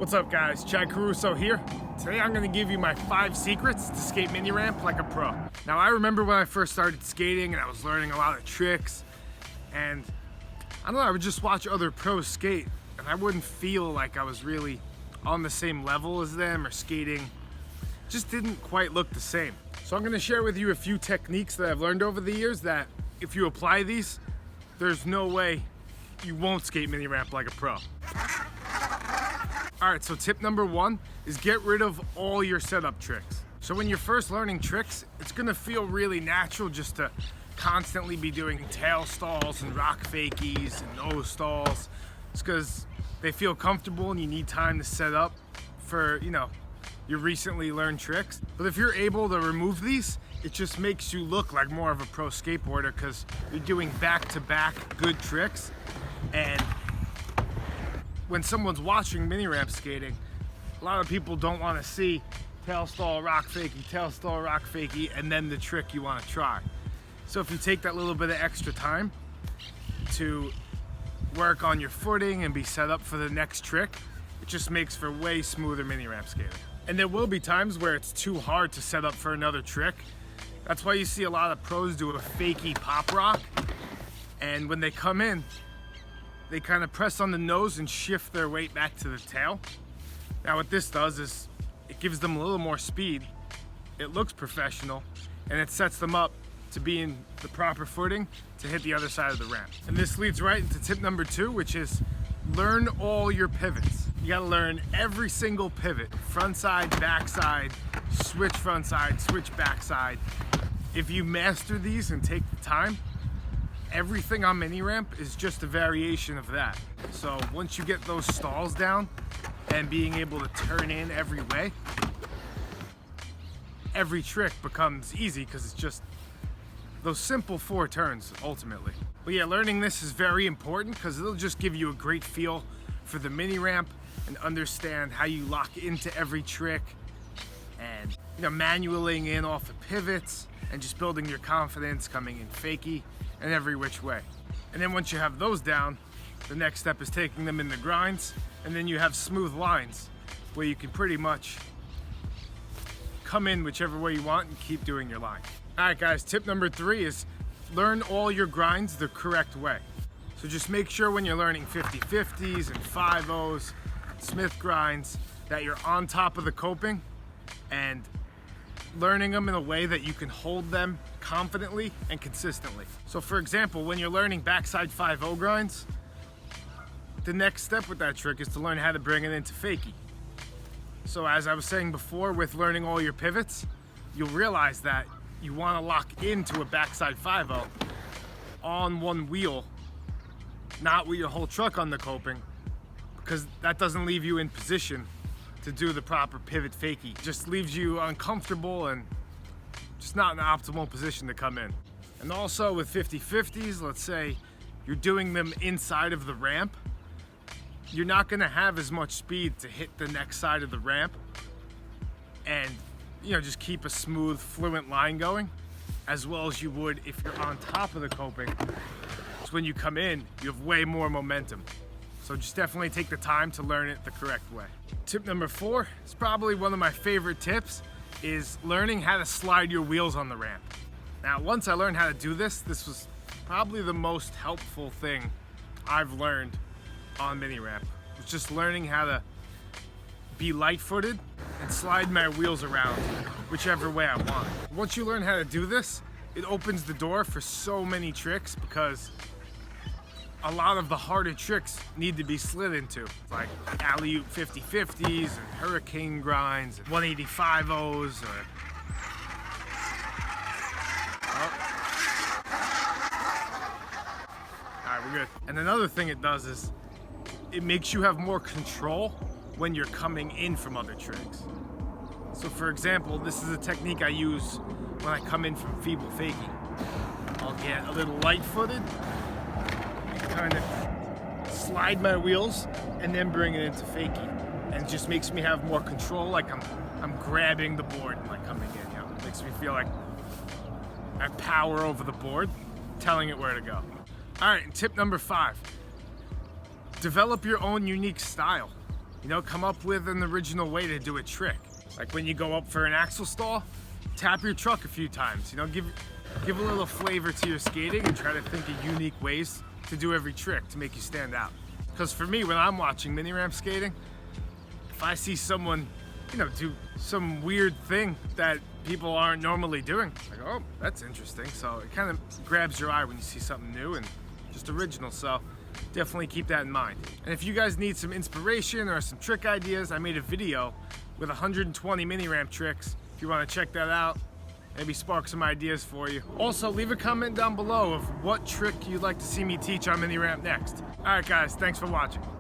What's up guys, Chad Caruso here. Today I'm gonna give you my 5 secrets to skate mini ramp like a pro. Now I remember when I first started skating and I was learning a lot of tricks, and I don't know, I would just watch other pros skate and I wouldn't feel like I was really on the same level as them, or skating just didn't quite look the same. So I'm gonna share with you a few techniques that I've learned over the years that if you apply these, there's no way you won't skate mini ramp like a pro. All right, so tip number 1 is get rid of all your setup tricks. So when you're first learning tricks, it's gonna feel really natural just to constantly be doing tail stalls and rock fakies and nose stalls. It's because they feel comfortable and you need time to set up for, your recently learned tricks. But if you're able to remove these, it just makes you look like more of a pro skateboarder because you're doing back-to-back good tricks. And when someone's watching mini ramp skating, a lot of people don't want to see tail stall, rock fakie, and then the trick you want to try. So if you take that little bit of extra time to work on your footing and be set up for the next trick, it just makes for way smoother mini ramp skating. And there will be times where it's too hard to set up for another trick. That's why you see a lot of pros do a fakie pop rock, and when they come in, they kind of press on the nose and shift their weight back to the tail. Now what this does is it gives them a little more speed, it looks professional, and it sets them up to be in the proper footing to hit the other side of the ramp. And this leads right into tip number 2, which is learn all your pivots. You gotta learn every single pivot, front side, back side, switch front side, switch back side. If you master these and take the time, everything on mini ramp is just a variation of that. So once you get those stalls down and being able to turn in every way, every trick becomes easy because it's just those simple 4 turns ultimately. But yeah, learning this is very important because it'll just give you a great feel for the mini ramp and understand how you lock into every trick, and manualing in off the pivots and just building your confidence coming in fakie and every which way. And then once you have those down, the next step is taking them in the grinds, and then you have smooth lines where you can pretty much come in whichever way you want and keep doing your line. All right guys, tip number 3 is learn all your grinds the correct way. So just make sure when you're learning 50-50s and 5-0s, Smith grinds, that you're on top of the coping and learning them in a way that you can hold them confidently and consistently. So for example, when you're learning backside 5-0 grinds, the next step with that trick is to learn how to bring it into fakie. So as I was saying before, with learning all your pivots, you'll realize that you want to lock into a backside 5-0 on one wheel, not with your whole truck on the coping, because that doesn't leave you in position to do the proper pivot fakie. It just leaves you uncomfortable and just not in an optimal position to come in. And also with 50-50s, let's say you're doing them inside of the ramp, you're not gonna have as much speed to hit the next side of the ramp and just keep a smooth, fluent line going, as well as you would if you're on top of the coping. So when you come in, you have way more momentum. So just definitely take the time to learn it the correct way. Tip number 4 is probably one of my favorite tips, is learning how to slide your wheels on the ramp. Now, once I learned how to do this was probably the most helpful thing I've learned on mini ramp. It's just learning how to be light-footed and slide my wheels around whichever way I want. Once you learn how to do this, it opens the door for so many tricks, because a lot of the harder tricks need to be slid into, like alley-oop 50-50s and hurricane grinds and 185-0s. All right, we're good. And another thing it does is it makes you have more control when you're coming in from other tricks. So for example, this is a technique I use when I come in from feeble fakie. I'll get a little light-footed, kind of slide my wheels, and then bring it into fakie. And it just makes me have more control, like I'm grabbing the board and like coming in. It makes me feel like I have power over the board, telling it where to go. All right, and tip number 5, develop your own unique style. You know, come up with an original way to do a trick. Like when you go up for an axle stall, tap your truck a few times. You know, give a little flavor to your skating and try to think of unique ways to do every trick to make you stand out. Because for me, when I'm watching mini ramp skating, if I see someone, you know, do some weird thing that people aren't normally doing, I go, oh, that's interesting. So it kind of grabs your eye when you see something new and just original. So definitely keep that in mind. And if you guys need some inspiration or some trick ideas, I made a video with 120 mini ramp tricks. If you want to check that out, maybe spark some ideas for you. Also, leave a comment down below of what trick you'd like to see me teach on mini ramp next. All right, guys, thanks for watching.